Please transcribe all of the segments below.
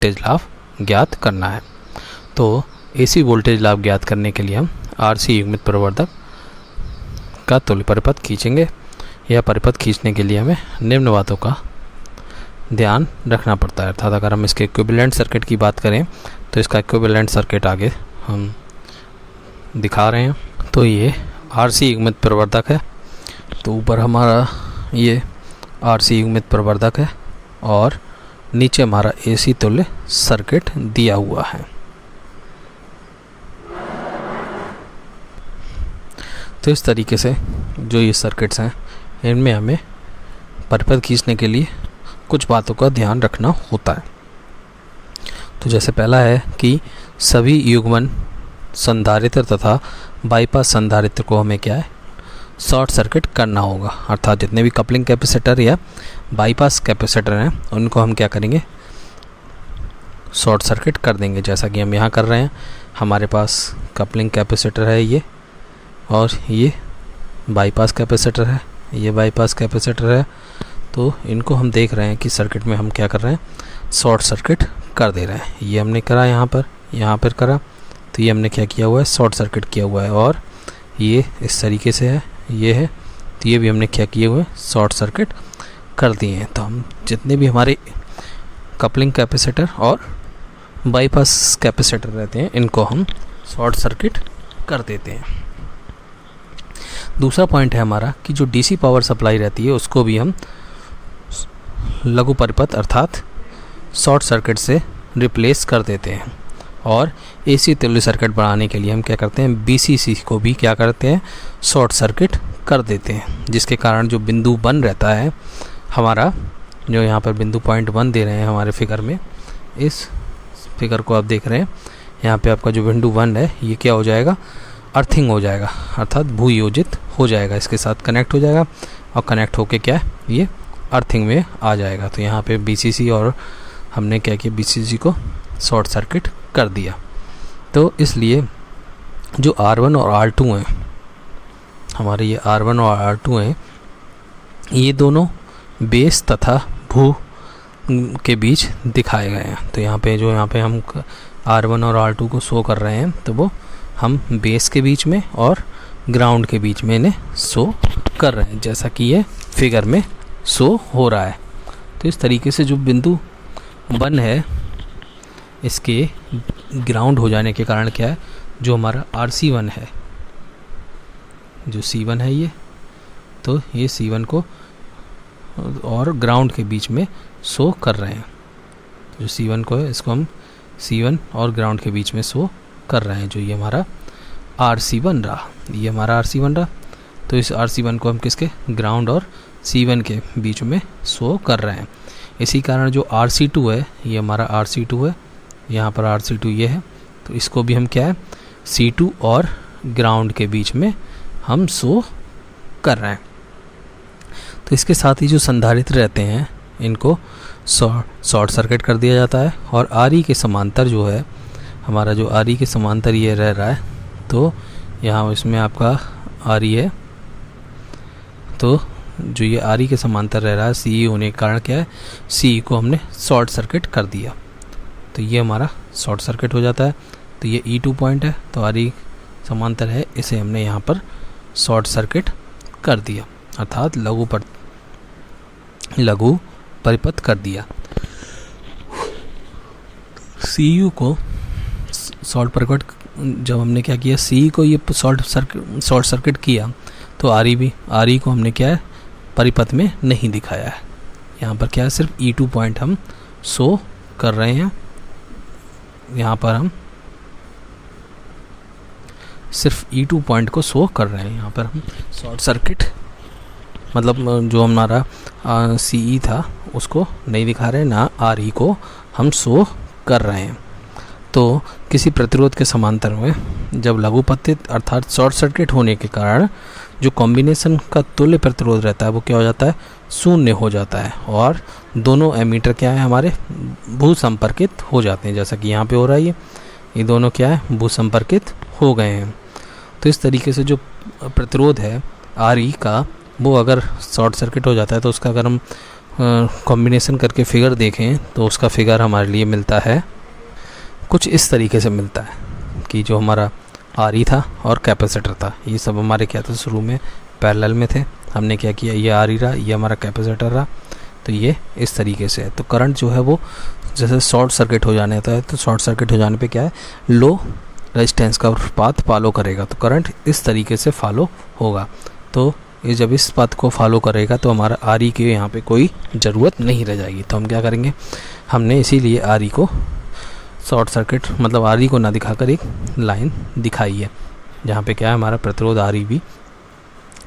Voltage लाभ ज्ञात करना है। तो AC वोल्टेज लाभ ज्ञात करने के लिए हम RC युग्मित प्रवर्धक का तुल्य परिपथ खींचेंगे। यह परिपथ खींचने के लिए हमें निम्न बातों का ध्यान रखना पड़ता है। अर्थात अगर हम इसके इक्विवेलेंट सर्किट की बात करें तो इसका इक्विवेलेंट सर्किट आगे हम दिखा रहे हैं। तो ये RC युग्मित प्रवर्धक है, तो ऊपर हमारा ये RC युग्मित प्रवर्धक है और नीचे हमारा AC तुल्य सर्किट दिया हुआ है। तो इस तरीके से जो ये सर्किट्स हैं इनमें हमें परिपथ खींचने के लिए कुछ बातों का ध्यान रखना होता है। तो जैसे पहला है कि सभी युग्मन संधारित्र तथा बाईपास संधारित्र को हमें क्या है, शॉर्ट सर्किट करना होगा। अर्थात जितने भी कपलिंग कैपेसिटर या बाईपास कैपेसिटर हैं उनको हम क्या करेंगे, शॉर्ट सर्किट कर देंगे, जैसा कि हम यहाँ कर रहे हैं। हमारे पास कपलिंग कैपेसिटर है ये, और ये बाईपास कैपेसिटर है, ये बाईपास कैपेसिटर है। तो इनको हम देख रहे हैं कि सर्किट में हम क्या कर रहे हैं, शॉर्ट सर्किट कर दे रहे हैं। ये हमने करा यहाँ पर करा, तो ये हमने क्या किया हुआ है, शॉर्ट सर्किट किया हुआ है। और ये इस तरीके से है, ये है, तो ये भी हमने क्या किए हुए, शॉर्ट सर्किट कर दिए हैं। तो हम जितने भी हमारे कपलिंग कैपेसिटर और बाईपास कैपेसिटर रहते हैं इनको हम शॉर्ट सर्किट कर देते हैं। दूसरा पॉइंट है हमारा कि जो DC पावर सप्लाई रहती है उसको भी हम लघु परिपथ अर्थात शॉर्ट सर्किट से रिप्लेस कर देते हैं। और AC तुल्य सर्किट बनाने के लिए हम क्या करते हैं, BCC को भी क्या करते हैं, शॉर्ट सर्किट कर देते हैं, जिसके कारण जो बिंदु 1 रहता है हमारा, जो यहाँ पर बिंदु पॉइंट 1 दे रहे हैं हमारे फिगर में, इस फिगर को आप देख रहे हैं, यहाँ पे आपका जो बिंदु 1 है ये क्या हो जाएगा, अर्थिंग हो जाएगा, अर्थात भू योजित हो जाएगा, इसके साथ कनेक्ट हो जाएगा और कनेक्ट होके क्या है, ये अर्थिंग में आ जाएगा। तो यहाँ पे BCC और हमने क्या किया, BCC को शॉर्ट सर्किट कर दिया। तो इसलिए जो R1 और R2 हैं हमारे, ये R1 और R2 हैं, ये दोनों बेस तथा भू के बीच दिखाए गए हैं। तो यहाँ पे हम R1 और R2 को शो कर रहे हैं, तो वो हम बेस के बीच में और ग्राउंड के बीच में इन्हें शो कर रहे हैं, जैसा कि ये फिगर में शो हो रहा है। तो इस तरीके से जो बिंदु 1 है इसके ग्राउंड हो जाने के कारण क्या है, जो हमारा RC1 है, जो C1 है ये, तो ये C1 को और ग्राउंड के बीच में शो कर रहे हैं। जो C1 को है इसको हम C1 और ग्राउंड के बीच में शो कर रहे हैं, जो ये हमारा RC1 रहा, ये हमारा RC1 रहा। तो इस RC1 को हम किसके, ग्राउंड और C1 के बीच में शो कर रहे हैं। इसी कारण जो RC2 है ये हमारा RC2 है, यहाँ पर RC2 ये है, तो इसको भी हम क्या है, C2 और ग्राउंड के बीच में हम शो कर रहे हैं। तो इसके साथ ही जो संधारित्र रहते हैं इनको शॉर्ट सर्किट कर दिया जाता है। और RE के समांतर जो है हमारा, जो RE के समांतर ये रह रहा है, तो यहाँ इसमें आपका RE है, तो जो ये RE के समांतर रह रहा है, CE होने के कारण क्या है, CE को हमने शॉर्ट सर्किट कर दिया, तो ये हमारा शॉर्ट सर्किट हो जाता है। तो ये E2 पॉइंट है, तो RE समांतर है, इसे हमने यहाँ पर शॉर्ट सर्किट कर दिया, अर्थात लघु परिपथ कर दिया। CU को शॉर्ट परिपथ, जब हमने क्या किया, CE को ये शॉर्ट सर्किट किया, तो RE को हमने क्या है, परिपथ में नहीं दिखाया है। यहाँ पर क्या है, सिर्फ E2 पॉइंट हम शो कर रहे हैं। यहाँ पर हम सिर्फ E2 पॉइंट को शो कर रहे हैं। यहाँ पर हम शॉर्ट सर्किट मतलब जो हमारा CE था उसको नहीं दिखा रहे, ना RE को हम शो कर रहे हैं। तो किसी प्रतिरोध के समांतर में जब लघुपतित अर्थात शॉर्ट सर्किट होने के कारण जो कॉम्बिनेशन का तुल्य प्रतिरोध रहता है वो क्या हो जाता है, शून्य हो जाता है, और दोनों एमीटर क्या है हमारे, भू संपर्कित हो जाते हैं, जैसा कि यहाँ पे हो रहा है। ये दोनों क्या है, भू संपर्कित हो गए हैं। तो इस तरीके से जो प्रतिरोध है RE का, वो अगर शॉर्ट सर्किट हो जाता है तो उसका अगर हम कॉम्बिनेशन करके फिगर देखें तो उसका फिगर हमारे लिए मिलता है कुछ इस तरीके से मिलता है कि जो हमारा आर था और कैपेसिटर था, ये सब हमारे क्या था, शुरू में पैरेलल में थे। हमने क्या किया, ये आर रहा, ये हमारा कैपेसिटर रहा, तो ये इस तरीके से है। तो करंट जो है वो जैसे शॉर्ट सर्किट हो जाने होता है, तो शॉर्ट सर्किट हो जाने पे क्या है, लो रेजिस्टेंस का पाथ फॉलो करेगा, तो करंट इस तरीके से फॉलो होगा। तो ये जब इस पाथ को फॉलो करेगा तो हमारा आर ई के यहाँ पे कोई ज़रूरत नहीं रह जाएगी। तो हम क्या करेंगे, हमने इसीलिए आर ई को शॉर्ट सर्किट, मतलब आर ई को ना दिखाकर एक लाइन दिखाई है जहाँ पे क्या है, हमारा प्रतिरोध आर ई भी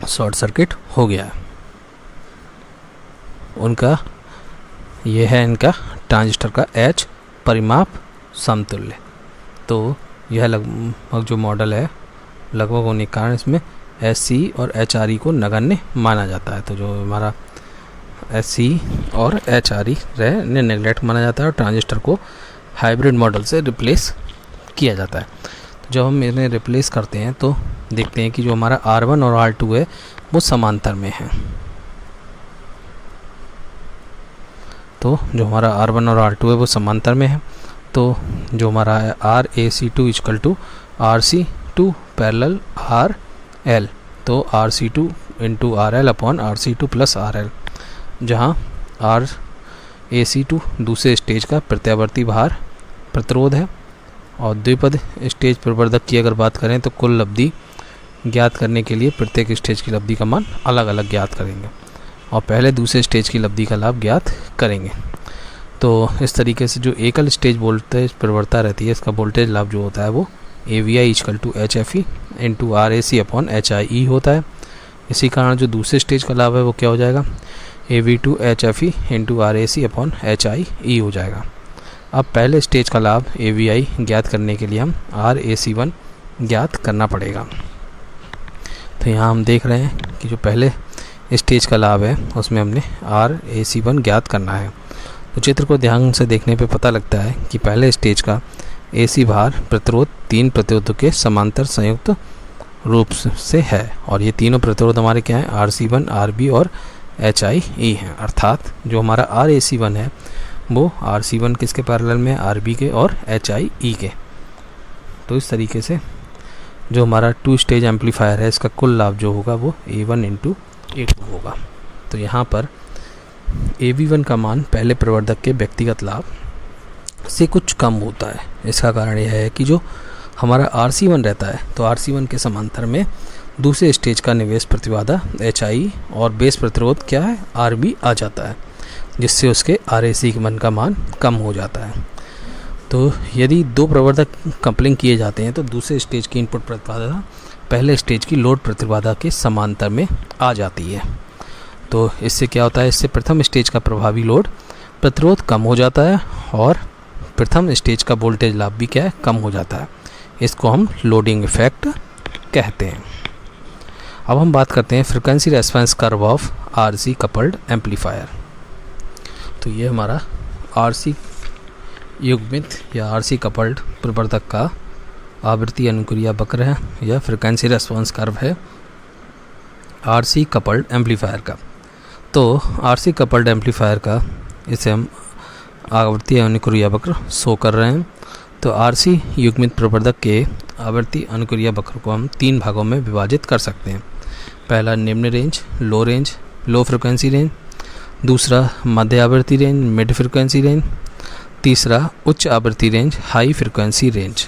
शॉर्ट सर्किट हो गया है। उनका ये है इनका ट्रांजिस्टर का एच परिमाप समतुल्य। तो यह लगभग जो मॉडल है लगभग होने के कारण इसमें एस सी और एच आर ई को नगण्य माना जाता है। तो जो हमारा एस सी और एच आर ई ने नेगलेक्ट माना जाता है और ट्रांजिस्टर को हाइब्रिड मॉडल से रिप्लेस किया जाता है। तो जब हम इन्हें रिप्लेस करते हैं तो देखते हैं कि जो हमारा R1 और R2 है वो समांतर में है। तो जो हमारा R1 और R2 है वो समांतर में है। तो जो हमारा RAC2 equal to RC2 parallel RL, तो RC2 into RL upon RC2 plus RL, जहाँ RAC2 दूसरे स्टेज का प्रत्यावर्ती भार प्रतिरोध है और द्विपद स्टेज प्रवर्धक की अगर बात करें तो कुल लब्धि ज्ञात करने के लिए प्रत्येक स्टेज की लब्धि का मान अलग अलग ज्ञात करेंगे और पहले दूसरे स्टेज की लब्धि का लाभ ज्ञात करेंगे। तो इस तरीके से जो एकल स्टेज वोल्टेज प्रवणता रहती है, इसका वोल्टेज लाभ जो होता है वो AVI equal to HFE into RAC upon HIE होता है। इसी कारण जो दूसरे स्टेज का लाभ है वो क्या हो जाएगा, AV2 HFE into RAC upon HIE हो जाएगा। अब पहले स्टेज का लाभ AVI ज्ञात करने के लिए हम RAC1 ज्ञात करना पड़ेगा। तो यहाँ हम देख रहे हैं कि जो पहले स्टेज का लाभ है उसमें हमने RAC1 ज्ञात करना है। तो चित्र को ध्यान से देखने पे पता लगता है कि पहले स्टेज का AC भार प्रतिरोध 3 प्रतिरोधों के समांतर संयुक्त रूप से है और ये तीनों प्रतिरोध हमारे क्या हैं, RC1, RB और HIE हैं। अर्थात जो हमारा RAC1 है वो RC1 किसके पैरेलल में, RB के और HIE के। तो इस तरीके से जो हमारा 2 स्टेज एम्पलीफायर है इसका कुल लाभ जो होगा वो A1 इंटू A2 होगा। तो यहाँ पर AV1 का मान पहले प्रवर्धक के व्यक्तिगत लाभ से कुछ कम होता है। इसका कारण यह है कि जो हमारा RC1 रहता है तो RC1 के समांतर में दूसरे स्टेज का निवेश प्रतिबाधा HIE और बेस प्रतिरोध क्या है, RB आ जाता है, जिससे उसके RAC1 का मान कम हो जाता है। तो यदि दो प्रवर्धक कपलिंग किए जाते हैं तो दूसरे स्टेज की इनपुट प्रतिबाधा पहले स्टेज की लोड प्रतिबाधा के समांतर में आ जाती है। तो इससे क्या होता है, इससे प्रथम स्टेज का प्रभावी लोड प्रतिरोध कम हो जाता है और प्रथम स्टेज का वोल्टेज लाभ भी क्या है, कम हो जाता है। इसको हम लोडिंग इफेक्ट कहते हैं। अब हम बात करते हैं frequency response curve of RC coupled amplifier. तो ये हमारा RC युग्मित या RC कपल्ड प्रवर्धक का आवृत्ति अनुक्रिया वक्र है या फ्रीक्वेंसी रेस्पॉन्स कर्व है RC कपल्ड एम्पलीफायर का। तो RC कपल्ड एम्पलीफायर का इसे हम आवृत्ति अनुक्रिया वक्र शो कर रहे हैं। तो RC युग्मित प्रवर्धक के आवृत्ति अनुक्रिया वक्र को हम 3 भागों में विभाजित कर सकते हैं। पहला निम्न रेंज, लो फ्रिक्वेंसी रेंज, दूसरा मध्य आवृत्ति रेंज, मिड फ्रिक्वेंसी रेंज, तीसरा उच्च आवृत्ति रेंज, हाई फ्रिक्वेंसी रेंज।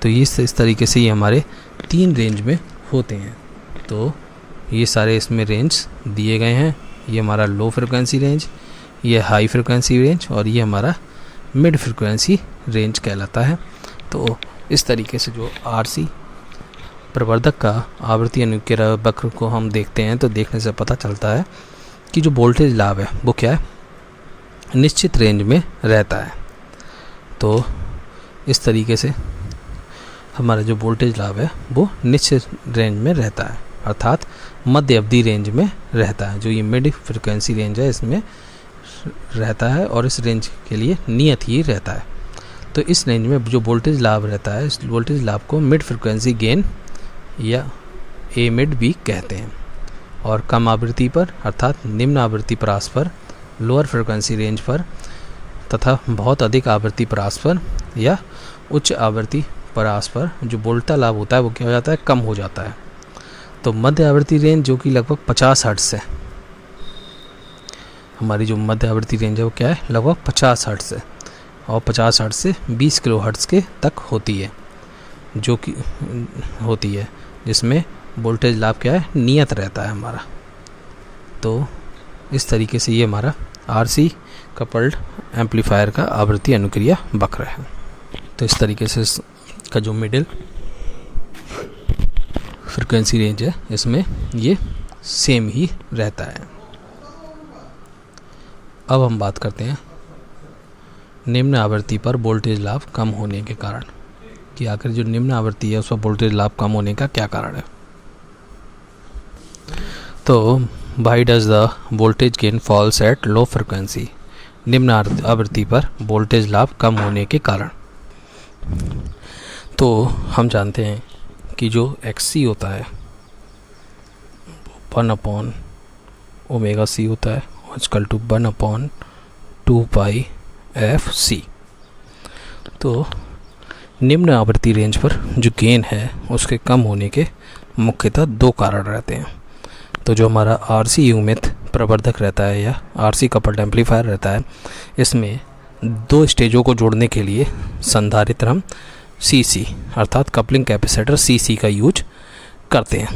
तो इस तरीके से ये हमारे 3 रेंज में होते हैं। तो ये सारे इसमें रेंज दिए गए हैं। ये हमारा लो फ्रिक्वेंसी रेंज, ये हाई फ्रिक्वेंसी रेंज और ये हमारा मिड फ्रिक्वेंसी रेंज कहलाता है। तो इस तरीके से जो RC प्रवर्धक का आवृत्ति अनुक्रिया वक्र को हम देखते हैं तो देखने से पता चलता है कि जो वोल्टेज लाभ है वो क्या है, निश्चित रेंज में रहता है। तो इस तरीके से हमारा जो वोल्टेज लाभ है वो निश्चित रेंज में रहता है, अर्थात मध्य अवधि रेंज में रहता है। जो ये मिड फ्रिक्वेंसी रेंज है इसमें रहता है और इस रेंज के लिए नियत ही रहता है। तो इस रेंज में जो वोल्टेज लाभ रहता है इस वोल्टेज लाभ को मिड फ्रिक्वेंसी गेन या A मिड भी कहते हैं। और कम आवृत्ति पर अर्थात निम्न आवृत्ति परास पर, लोअर फ्रिक्वेंसी रेंज पर, तथा बहुत अधिक आवृत्ति परास पर या उच्च आवृत्ति परास पर जो बोल्टा लाभ होता है वो क्या हो जाता है, कम हो जाता है। तो मध्य आवृत्ति रेंज जो कि लगभग 50 हर्ट्ज़ है, हमारी जो मध्य आवृत्ति रेंज है वो क्या है, लगभग 50 हर्ट्ज़ है और 50 हर्ट्ज़ से 20 किलो हर्ट्ज़ के तक होती है, जो कि होती है जिसमें वोल्टेज लाभ क्या है, नियत रहता है हमारा। तो इस तरीके से ये हमारा आरसी कपल्ड एम्पलीफायर का आवृत्ति अनुक्रिया वक्र है। तो इस तरीके से इसका जो मिडिल फ्रिक्वेंसी रेंज है इसमें ये सेम ही रहता है। अब हम बात करते हैं निम्न आवृत्ति पर वोल्टेज लाभ कम होने के कारण, कि आखिर जो निम्न आवृत्ति है उस पर वोल्टेज लाभ कम होने का क्या कारण है। तो why does the voltage gain falls at low frequency, निम्न आवृत्ति पर वोल्टेज लाभ कम होने के कारण। तो हम जानते हैं कि जो XC होता है 1/ωc होता है, इक्वल टू 1/2πfc। तो निम्न आवृत्ति रेंज पर जो गेन है उसके कम होने के मुख्यतः दो कारण रहते हैं। तो जो हमारा RC युग्मित प्रवर्धक रहता है या RC कपल्ड एम्पलीफायर रहता है, इसमें दो स्टेजों को जोड़ने के लिए संधारित्र हम CC अर्थात कपलिंग कैपेसिटर CC का यूज करते हैं।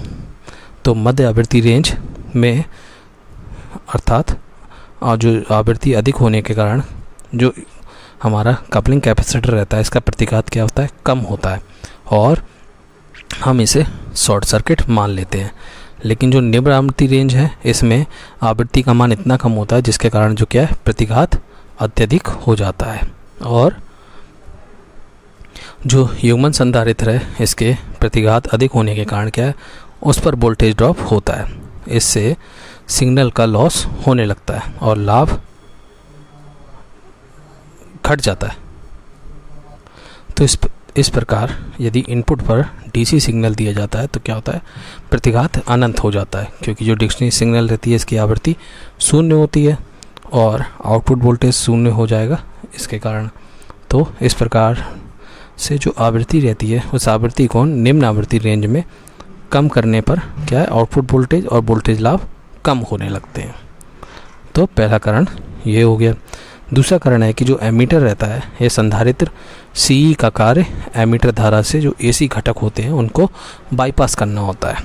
तो मध्य आवृत्ति रेंज में अर्थात जो आवृत्ति अधिक होने के कारण जो हमारा कपलिंग कैपेसिटर रहता है इसका प्रतिघात क्या होता है, कम होता है और हम इसे शॉर्ट सर्किट मान लेते हैं। लेकिन जो निम्न आवृत्ति रेंज है इसमें आवृत्ति का मान इतना कम होता है जिसके कारण जो क्या है, प्रतिघात अत्यधिक हो जाता है और जो युग्मन संधारित्र है इसके प्रतिघात अधिक होने के कारण क्या है, उस पर वोल्टेज ड्रॉप होता है। इससे सिग्नल का लॉस होने लगता है और लाभ घट जाता है। तो इस प्रकार यदि इनपुट पर DC सिग्नल दिया जाता है तो क्या होता है, प्रतिघात अनंत हो जाता है, क्योंकि जो डिक्शनरी सिग्नल रहती है इसकी आवृत्ति शून्य होती है और आउटपुट वोल्टेज शून्य हो जाएगा इसके कारण। तो इस प्रकार से जो आवृत्ति रहती है उस आवृत्ति को निम्न आवृत्ति रेंज में कम करने पर क्या है, आउटपुट वोल्टेज और वोल्टेज लाभ कम होने लगते हैं। तो पहला कारण ये हो गया। दूसरा कारण है कि जो एमीटर रहता है ये संधारित्र CE का कार्य एमीटर धारा से जो AC घटक होते हैं उनको बाईपास करना होता है।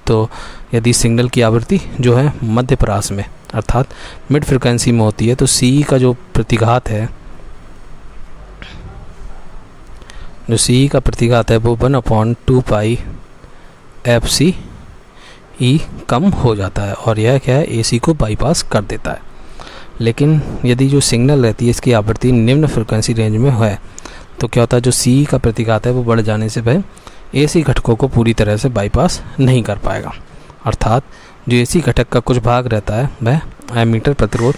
तो यदि सिग्नल की आवृत्ति जो है मध्य परास में अर्थात मिड फ्रिक्वेंसी में होती है तो CE का जो प्रतिघात है, जो CE का प्रतिघात है वो 1/2πfc कम हो जाता है और यह क्या है, AC को बाईपास कर देता है। लेकिन यदि जो सिग्नल रहती है इसकी आवृत्ति निम्न फ्रिक्वेंसी रेंज में है तो क्या होता है, जो CE का प्रतिघात है वो बढ़ जाने से वह AC घटकों को पूरी तरह से बाईपास नहीं कर पाएगा। अर्थात जो AC घटक का कुछ भाग रहता है वह एमीटर प्रतिरोध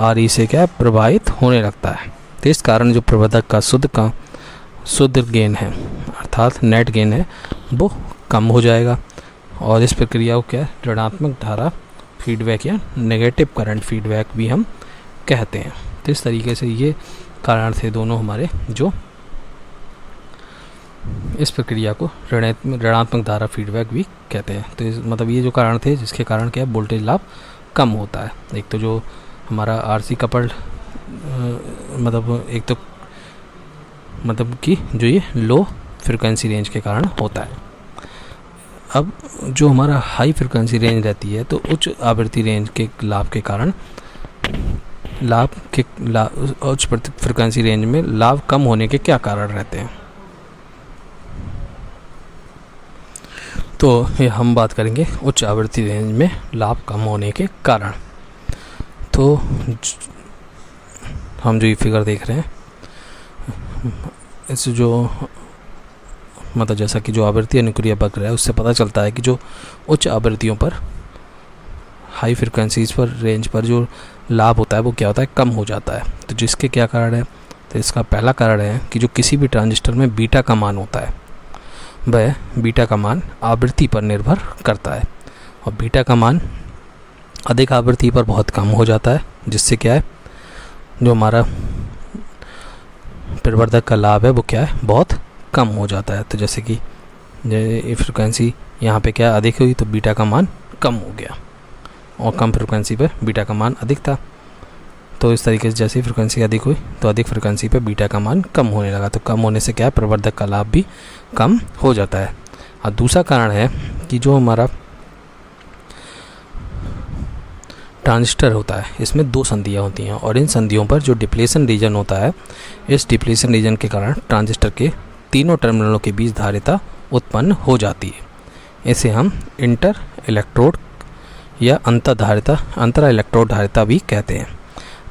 RE से क्या प्रभावित होने लगता है। तो इस कारण जो प्रवर्धक का शुद्ध गेन है अर्थात नेट गेन है वो कम हो जाएगा और इस प्रक्रिया को क्या ऋणात्मक धारा फीडबैक या नेगेटिव करंट फीडबैक भी हम कहते हैं। तो इस तरीके से ये कारण थे दोनों हमारे जो इस प्रक्रिया को ऋणात्मक धारा फीडबैक भी कहते हैं। तो मतलब ये जो कारण थे जिसके कारण क्या वोल्टेज लाभ कम होता है। एक तो जो हमारा RC कपल्ड एक तो कि जो ये लो फ्रिक्वेंसी रेंज के कारण होता है। अब जो हमारा हाई फ्रिक्वेंसी रेंज रहती है तो उच्च आवृत्ति रेंज के लाभ के कारण उच्च फ्रिक्वेंसी रेंज में लाभ कम होने के क्या कारण रहते हैं। तो ये हम बात करेंगे उच्च आवृत्ति रेंज में लाभ कम होने के कारण। तो हम जो ये फिगर देख रहे हैं इस जो मतलब जैसा कि जो आवृत्ति अनुक्रिया वक्र है उससे पता चलता है कि जो उच्च आवृत्तियों पर हाई फ्रिक्वेंसीज पर रेंज पर जो लाभ होता है वो क्या होता है, कम हो जाता है। तो जिसके क्या कारण है, तो इसका पहला कारण है कि जो किसी भी ट्रांजिस्टर में बीटा का मान होता है वह बीटा का मान आवृत्ति पर निर्भर करता है और बीटा का मान अधिक आवृत्ति पर बहुत कम हो जाता है, जिससे क्या है जो हमारा प्रवर्धक का लाभ है वो क्या है बहुत कम हो जाता है। तो जैसे कि फ्रिक्वेंसी यहाँ पे क्या अधिक हुई तो बीटा का मान कम हो गया, और कम फ्रिक्वेंसी पे बीटा का मान अधिक था। तो इस तरीके से जैसे फ्रिक्वेंसी अधिक हुई तो अधिक फ्रिक्वेंसी पे बीटा का मान कम होने लगा। तो कम होने से क्या है प्रवर्धक का लाभ भी कम हो जाता है। और दूसरा कारण है कि जो हमारा ट्रांजिस्टर होता है इसमें दो संधियाँ होती हैं, और इन संधियों पर जो डिप्लेशन रीजन होता है, इस डिप्लेशन रीजन के कारण ट्रांजिस्टर के तीनों टर्मिनलों के बीच धारिता उत्पन्न हो जाती है। इसे हम इंटर इलेक्ट्रोड या अंतरा इलेक्ट्रोड धारिता भी कहते हैं।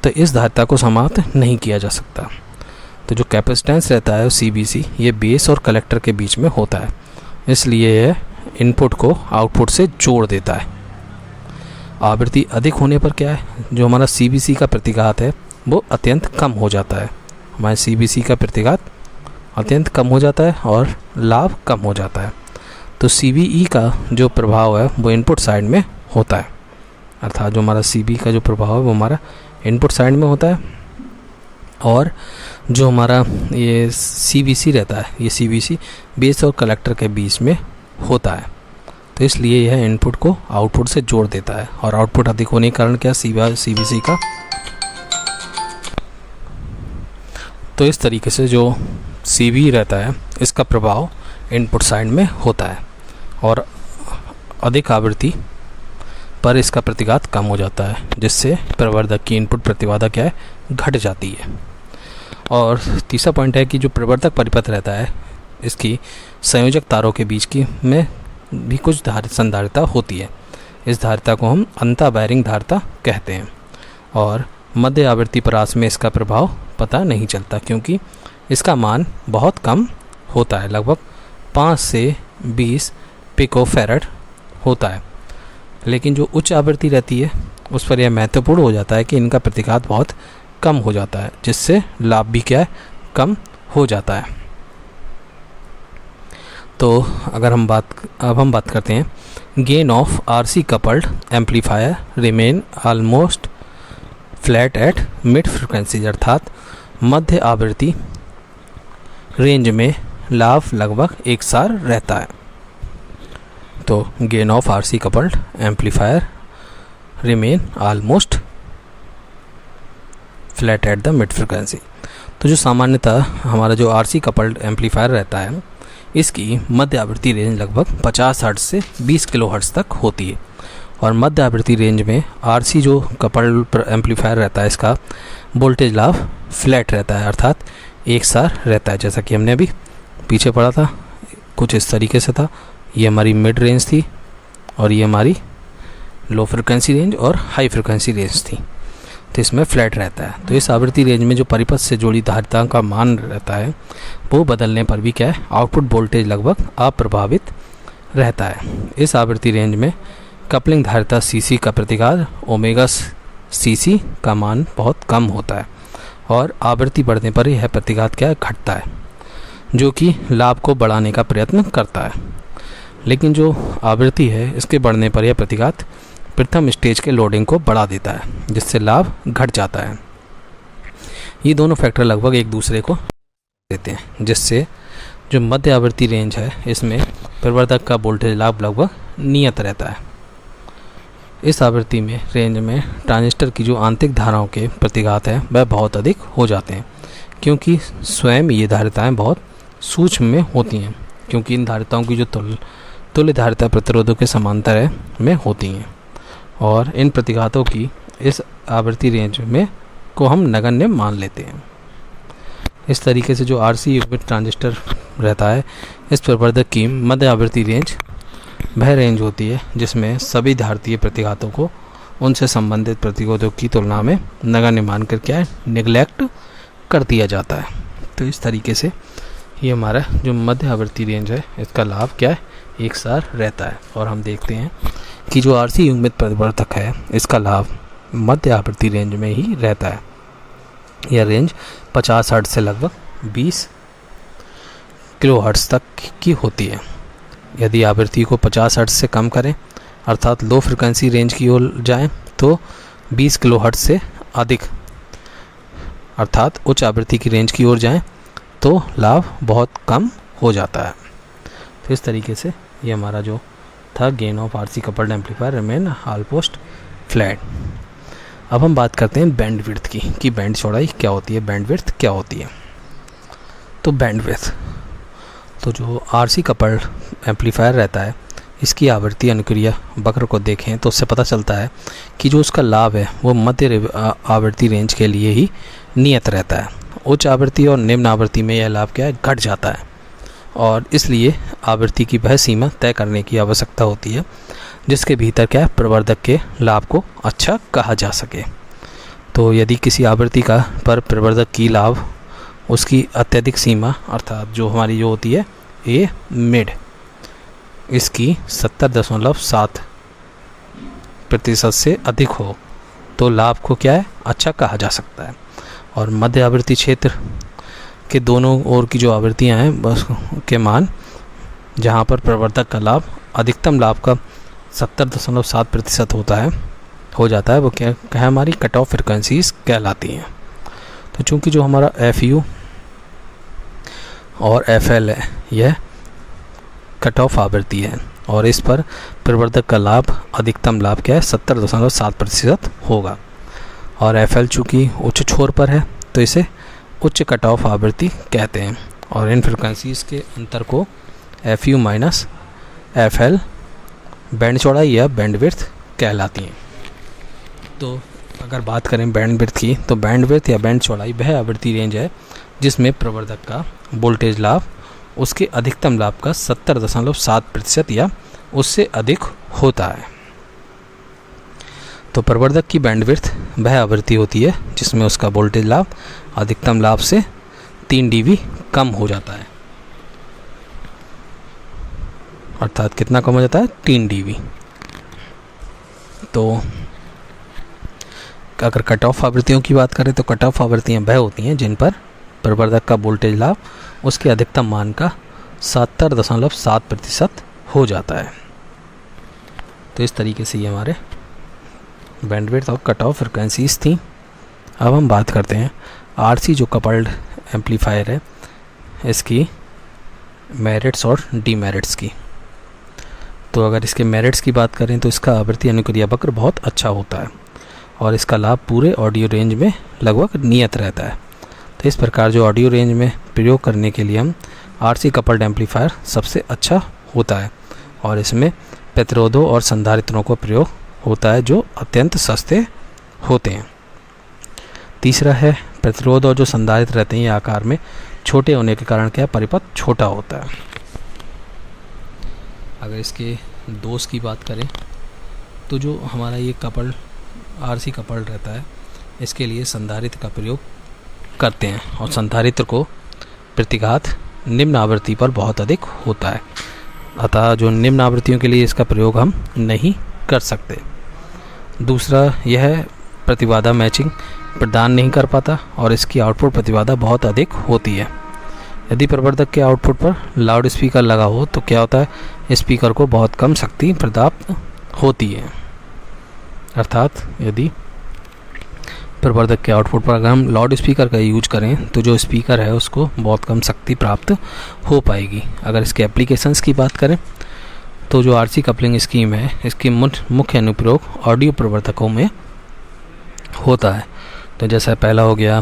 तो इस धारिता को समाप्त नहीं किया जा सकता। तो जो कैपेसिटेंस रहता है CBC ये बेस और कलेक्टर के बीच में होता है, इसलिए यह इनपुट को आउटपुट से जोड़ देता है। आवृत्ति अधिक होने पर क्या है जो हमारा CBC का प्रतिघात है वो अत्यंत कम हो जाता है। हमारे CBC का प्रतिघात अत्यंत कम हो जाता है और लाभ कम हो जाता है। तो CBE का जो प्रभाव है वो इनपुट साइड में होता है, अर्थात जो हमारा CB का जो प्रभाव है वो हमारा इनपुट साइड में होता है, और जो हमारा ये CBC रहता है ये CBC बेस और कलेक्टर के बीच में होता है। तो इसलिए यह इनपुट को आउटपुट से जोड़ देता है, और आउटपुट अधिक होने के कारण क्या CBC का, तो इस तरीके से जो CB रहता है इसका प्रभाव इनपुट साइड में होता है, और अधिक आवृत्ति पर इसका प्रतिघात कम हो जाता है, जिससे प्रवर्धक की इनपुट प्रतिबाधा क्या है घट जाती है। और तीसरा पॉइंट है कि जो प्रवर्धक परिपथ रहता है इसकी संयोजक तारों के बीच की में भी कुछ संधारिता होती है। इस धारिता को हम अंता बैरिंग धारिता कहते हैं, और मध्य आवृत्ति परास में इसका प्रभाव पता नहीं चलता, क्योंकि इसका मान बहुत कम होता है, लगभग 5 से 20 पिकोफैरड होता है। लेकिन जो उच्च आवृत्ति रहती है उस पर यह महत्वपूर्ण हो जाता है कि इनका प्रतिघात बहुत कम हो जाता है, जिससे लाभ भी क्या है कम हो जाता है। तो अगर हम बात करते हैं gain of RC coupled amplifier remain almost flat at mid frequency, अर्थात मध्य आवृत्ति रेंज में लाभ लगभग एक सार रहता है। तो gain of RC coupled amplifier remain almost flat at the mid frequency. तो जो सामान्यतः हमारा जो RC कपल्ड एम्पलीफायर रहता है इसकी मध्य आवृत्ति रेंज लगभग 50 हर्ट्ज से 20 किलो हर्ट्ज तक होती है, और मध्य आवृत्ति रेंज में RC जो कपल्ड एम्पलीफायर रहता है इसका वोल्टेज लाभ फ्लैट रहता है, अर्थात एक सार रहता है। जैसा कि हमने अभी पीछे पढ़ा था कुछ इस तरीके से था, ये हमारी मिड रेंज थी और ये हमारी लो फ्रिक्वेंसी रेंज और हाई फ्रिक्वेंसी रेंज थी, तो इसमें फ्लैट रहता है। तो इस आवृत्ति रेंज में जो परिपथ से जुड़ी धारिता का मान रहता है वो बदलने पर भी क्या है आउटपुट वोल्टेज लगभग अप्रभावित रहता है। इस आवृत्ति रेंज में कपलिंग धारिता CC का प्रतिघात ओमेगा CC का मान बहुत कम होता है, और आवृत्ति बढ़ने पर यह प्रतिघात क्या है घटता है, जो कि लाभ को बढ़ाने का प्रयत्न करता है। लेकिन जो आवृत्ति है इसके बढ़ने पर यह प्रतिघात प्रथम स्टेज के लोडिंग को बढ़ा देता है, जिससे लाभ घट जाता है। ये दोनों फैक्टर लगभग एक दूसरे को देते हैं, जिससे जो मध्य आवृत्ति रेंज है इसमें प्रवर्धक का वोल्टेज लाभ लगभग नियत रहता है। इस आवृत्ति में रेंज में ट्रांजिस्टर की जो आंतरिक धाराओं के प्रतिघात है वह बहुत अधिक हो जाते हैं, क्योंकि स्वयं ये धारिताएँ बहुत सूक्ष्म में होती हैं, क्योंकि इन धारिताओं की जो तुल्य धारिता प्रतिरोधों के समांतर में होती हैं, और इन प्रतिघातों की इस आवृत्ति रेंज में को हम नगण्य मान लेते हैं। इस तरीके से जो RC युग्मित ट्रांजिस्टर रहता है इस प्रवर्धक की मध्य आवृत्ति रेंज वह रेंज होती है जिसमें सभी धारितीय प्रतिघातों को उनसे संबंधित प्रतिरोधों की तुलना में नगण्य मानकर क्या है निगलेक्ट कर दिया जाता है। तो इस तरीके से ये हमारा जो मध्य आवृत्ति रेंज है इसका लाभ क्या है एक सार रहता है, और हम देखते हैं कि जो RC युग्मित प्रवर्धक है इसका लाभ मध्य आवृत्ति रेंज में ही रहता है। यह रेंज 50 हर्ट्ज से लगभग 20 किलो हर्ट्ज तक की होती है। यदि आवृत्ति को 50 हर्ट्ज से कम करें अर्थात लो फ्रिक्वेंसी रेंज की ओर जाएं तो 20 किलोहर्ट्ज़ से अधिक अर्थात उच्च आवृत्ति की रेंज की ओर जाएं तो लाभ बहुत कम हो जाता है। तो इस तरीके से ये हमारा जो था gain of RC coupled amplifier remain almost flat. अब हम बात करते हैं बैंडविड्थ की कि बैंड चौड़ाई क्या होती है, बैंडविड्थ क्या होती है। तो बैंडविड्थ तो जो आरसी कपल्ड एम्पलीफायर रहता है इसकी आवृत्ति अनुक्रिया वक्र को देखें तो उससे पता चलता है कि जो उसका लाभ है वो मध्य आवृत्ति रेंज के लिए ही नियत रहता है। उच्च आवृत्ति और निम्न आवृत्ति में यह लाभ क्या है, घट जाता है और इसलिए आवृत्ति की वह सीमा तय करने की आवश्यकता होती है जिसके भीतर क्या है, प्रवर्धक के लाभ को अच्छा कहा जा सके। तो यदि किसी आवृत्ति का पर प्रवर्धक की लाभ उसकी अत्यधिक सीमा अर्थात जो हमारी जो होती है ए मिड इसकी 70.7% से अधिक हो तो लाभ को क्या है, अच्छा कहा जा सकता है। और मध्य आवृत्ति क्षेत्र के दोनों ओर की जो आवृत्तियां हैं बस के मान जहां पर प्रवर्धक का लाभ अधिकतम लाभ का 70.7% होता है हो जाता है वो क्या है, हमारी कट ऑफ फ्रिक्वेंसीज कहलाती हैं। तो चूंकि जो हमारा FU और FL है यह कट ऑफ आवृत्ति है और इस पर प्रवर्धक का लाभ अधिकतम लाभ क्या है, 70.7% होगा। और FL चूँकि उच्च छोर पर है तो इसे उच्च कट ऑफ आवृत्ति कहते हैं और इन फ्रिक्वेंसीज के अंतर को FU माइनस FL बैंड चौड़ाई या बैंडविड्थ कहलाती हैं। तो अगर बात करें बैंडविड्थ की तो बैंडविड्थ या बैंड चौड़ाई वह आवृत्ति रेंज है जिसमें प्रवर्धक का वोल्टेज लाभ उसके अधिकतम लाभ का 70.7% या उससे अधिक होता है। तो प्रवर्धक की बैंडविड्थ वह आवृत्ति होती है जिसमें उसका वोल्टेज लाभ अधिकतम लाभ से 3 dB कम हो जाता है। अर्थात कितना कम हो जाता है, 3 dB। तो अगर कट ऑफ आवृत्तियों की बात करें तो कट ऑफ आवृत्तियाँ वह होती हैं जिन पर प्रवर्धक का वोल्टेज लाभ उसके अधिकतम मान का 70.7% हो जाता है। तो इस तरीके से ये हमारे बैंडविड्थ और कट ऑफ फ्रिक्वेंसीज थी। अब हम बात करते हैं आरसी जो कपल्ड एम्पलीफायर है इसकी मेरिट्स और डीमेरिट्स की। तो अगर इसके मेरिट्स की बात करें तो इसका आवृत्ति अनुक्रिया वक्र बहुत अच्छा होता है और इसका लाभ पूरे ऑडियो रेंज में लगभग नियत रहता है। तो इस प्रकार जो ऑडियो रेंज में प्रयोग करने के लिए हम आरसी कपल्ड एम्पलीफायर सबसे अच्छा होता है और इसमें प्रतिरोधों और संधारित्रों का प्रयोग होता है जो अत्यंत सस्ते होते हैं। तीसरा है प्रतिरोध और जो संधारित्र रहते हैं ये आकार में छोटे होने के कारण क्या परिपथ छोटा होता है। अगर इसके दोष की बात करें तो जो हमारा ये कपल्ड आरसी कपल्ड रहता है इसके लिए संधारित्र का प्रयोग करते हैं और संधारित्र को प्रतिघात निम्न आवृत्ति पर बहुत अधिक होता है, अतः जो निम्न आवृत्तियों के लिए इसका प्रयोग हम नहीं कर सकते। दूसरा यह प्रतिबाधा मैचिंग प्रदान नहीं कर पाता और इसकी आउटपुट प्रतिबाधा बहुत अधिक होती है। यदि प्रवर्धक के आउटपुट पर लाउड स्पीकर लगा हो तो क्या होता है, स्पीकर को बहुत कम शक्ति प्राप्त होती है। अर्थात यदि प्रवर्धक के आउटपुट पर अगर हम लाउड स्पीकर का यूज करें तो जो स्पीकर है उसको बहुत कम शक्ति प्राप्त हो पाएगी। अगर इसके एप्लीकेशंस की बात करें तो जो आरसी कपलिंग स्कीम है इसकी मुख्य अनुप्रयोग ऑडियो प्रवर्धकों में होता है। तो जैसा पहला हो गया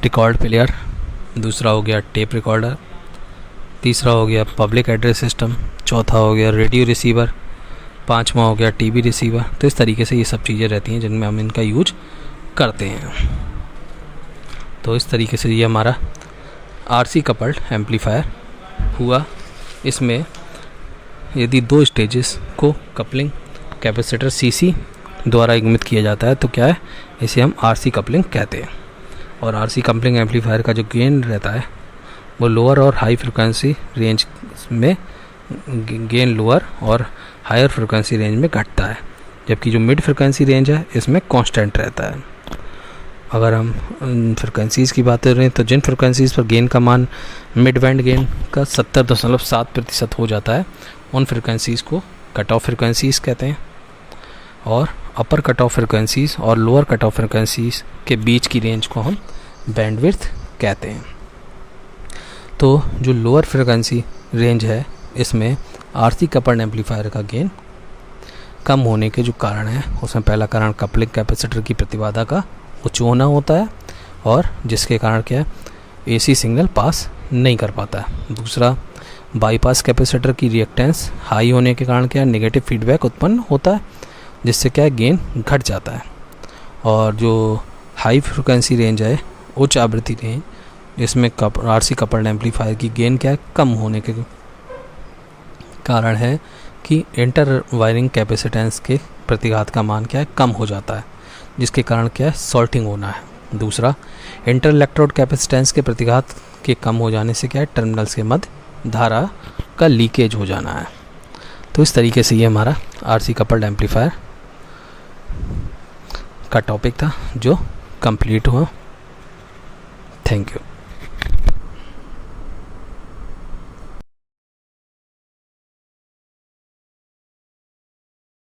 रिकॉर्ड प्लेयर, दूसरा हो गया टेप रिकॉर्डर, तीसरा हो गया पब्लिक एड्रेस सिस्टम, चौथा हो गया रेडियो रिसीवर, पांचवा हो गया टीवी रिसीवर। तो इस तरीके से ये सब चीज़ें रहती हैं जिनमें हम इनका यूज करते हैं। तो इस तरीके से ये हमारा आरसी कपल्ड एम्पलीफायर हुआ। इसमें यदि दो स्टेजेस को कपलिंग कैपेसिटर सीसी द्वारा युग्मित किया जाता है तो क्या है, इसे हम आरसी कपलिंग कहते हैं। और आरसी कपलिंग एम्पलीफायर का जो गेन रहता है वो लोअर और हाई फ्रिक्वेंसी रेंज में गेन लोअर और हायर फ्रिक्वेंसी रेंज में घटता है, जबकि जो मिड फ्रिक्वेंसी रेंज है इसमें कांस्टेंट रहता है। अगर हम फ्रिक्वेंसीज़ की बात करें तो जिन फ्रिक्वेंसीज़ पर गेन का मान मिड बैंड गेन का 70.7% हो जाता है उन फ्रिक्वेंसीज़ को कट ऑफ फ्रिक्वेंसीज़ कहते हैं, और अपर कट ऑफ फ्रिक्वेंसीज़ और लोअर कट ऑफ फ्रिक्वेंसीज़ के बीच की रेंज को हम बैंडविड्थ कहते हैं। तो जो लोअर फ्रिक्वेंसी रेंज है, इसमें आरसी कपल्ड एम्पलीफायर का गेन कम होने के जो कारण हैं, उसमें पहला कारण कपलिंग कैपेसिटर की प्रतिबाधा का उच्च होना होता है, और जिसके कारण क्या है, एसी सिग्नल पास नहीं कर पाता है। दूसरा, बाईपास कैपेसिटर की रिएक्टेंस हाई होने के कारण क्या है, नेगेटिव फीडबैक उत्पन्न होता है, जिससे क्या है, गेन घट जाता है। और जो हाई फ्रिक्वेंसी रेंज है, उच्च आवृत्ति रेंज, इसमें आरसी कपल्ड एम्पलीफायर की गेन क्या है, कम होने के कारण है कि इंटर वायरिंग कैपेसिटेंस के प्रतिघात का मान क्या है, कम हो जाता है, जिसके कारण क्या है, सॉल्टिंग होना है। दूसरा, इंटर इलेक्ट्रोड कैपेसिटेंस के प्रतिघात के कम हो जाने से क्या है, टर्मिनल्स के मध्य धारा का लीकेज हो जाना है। तो इस तरीके से ये हमारा आरसी कपल्ड एम्पलीफायर का टॉपिक था जो कंप्लीट हुआ। Thank you.